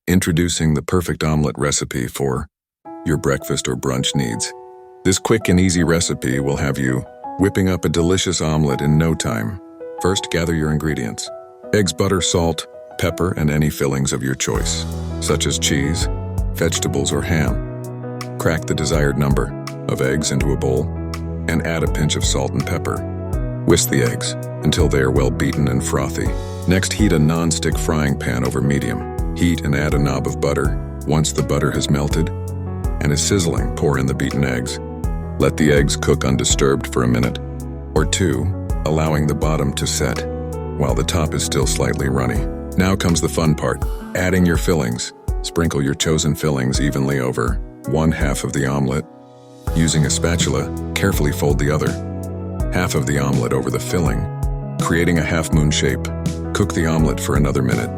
Introducing the perfect omelet recipe for your breakfast or brunch needs. This quick and easy recipe will have you whipping up a delicious omelet in no time. First, gather your ingredients: eggs, butter, salt, pepper, and any fillings of your choice, such as cheese, vegetables, or ham. Crack the desired number of eggs into a bowl and add a pinch of salt and pepper. Whisk the eggs until they are well beaten and frothy. Next, heat a non-stick frying pan over medium. Heat and add a knob of butter. Once the butter has melted and is sizzling, pour in the beaten eggs. Let the eggs cook undisturbed for a minute or two, allowing the bottom to set while the top is still slightly runny. Now comes the fun part, adding your fillings. Sprinkle your chosen fillings evenly over one half of the omelet. Using a spatula, carefully fold the other half of the omelet over the filling, creating a half-moon shape. Cook the omelet for another minute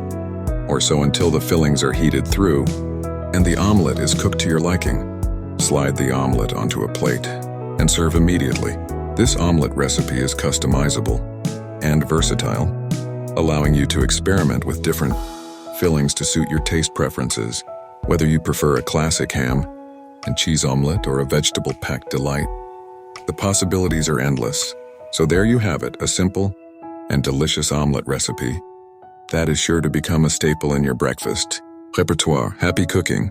or so until the fillings are heated through and the omelet is cooked to your liking. Slide the omelet onto a plate and serve immediately. This omelet recipe is customizable and versatile, allowing you to experiment with different fillings to suit your taste preferences. Whether you prefer a classic ham and cheese omelet or a vegetable-packed delight, the possibilities are endless. So there you have it, a simple and delicious omelet recipe that is sure to become a staple in your breakfast repertoire. Happy cooking!